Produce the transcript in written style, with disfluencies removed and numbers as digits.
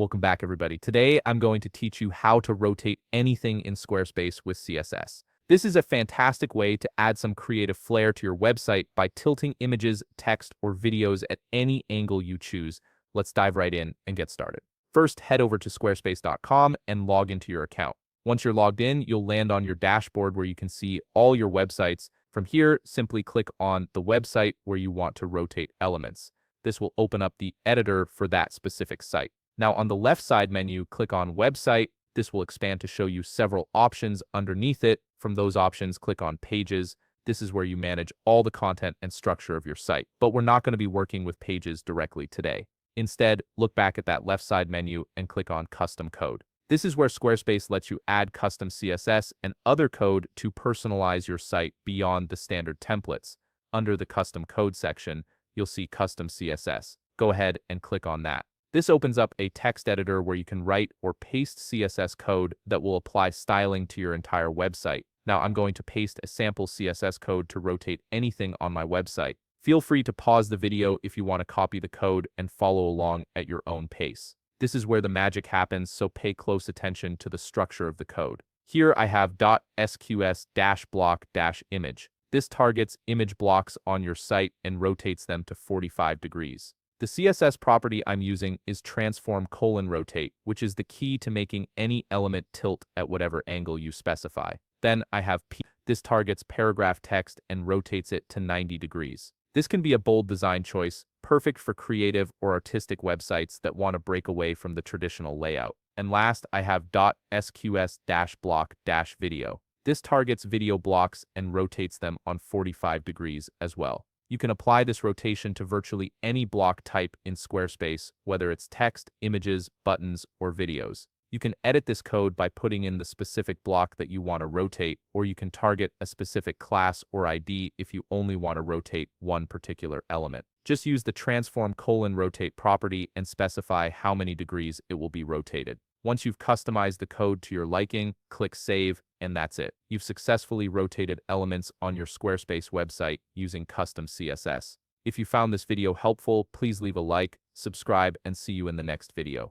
Welcome back, everybody. Today, I'm going to teach you how to rotate anything in Squarespace with CSS. This is a fantastic way to add some creative flair to your website by tilting images, text, or videos at any angle you choose. Let's dive right in and get started. First, head over to squarespace.com and log into your account. Once you're logged in, you'll land on your dashboard where you can see all your websites. From here, simply click on the website where you want to rotate elements. This will open up the editor for that specific site. Now on the left side menu, click on Website. This will expand to show you several options underneath it. From those options, click on Pages. This is where you manage all the content and structure of your site. But we're not going to be working with pages directly today. Instead, look back at that left side menu and click on Custom Code. This is where Squarespace lets you add custom CSS and other code to personalize your site beyond the standard templates. Under the Custom Code section, you'll see Custom CSS. Go ahead and click on that. This opens up a text editor where you can write or paste CSS code that will apply styling to your entire website. Now I'm going to paste a sample CSS code to rotate anything on my website. Feel free to pause the video if you want to copy the code and follow along at your own pace. This is where the magic happens, so pay close attention to the structure of the code. Here I have .sqs-block-image. This targets image blocks on your site and rotates them to 45 degrees. The CSS property I'm using is transform::rotate, which is the key to making any element tilt at whatever angle you specify. Then I have P. This targets paragraph text and rotates it to 90 degrees. This can be a bold design choice, perfect for creative or artistic websites that want to break away from the traditional layout. And last, I have .sqs-block-video. This targets video blocks and rotates them on 45 degrees as well. You can apply this rotation to virtually any block type in Squarespace, whether it's text, images, buttons, or videos. You can edit this code by putting in the specific block that you want to rotate, or you can target a specific class or ID if you only want to rotate one particular element. Just use the transform::rotate property and specify how many degrees it will be rotated. Once you've customized the code to your liking, click Save, and that's it. You've successfully rotated elements on your Squarespace website using custom CSS. If you found this video helpful, please leave a like, subscribe, and see you in the next video.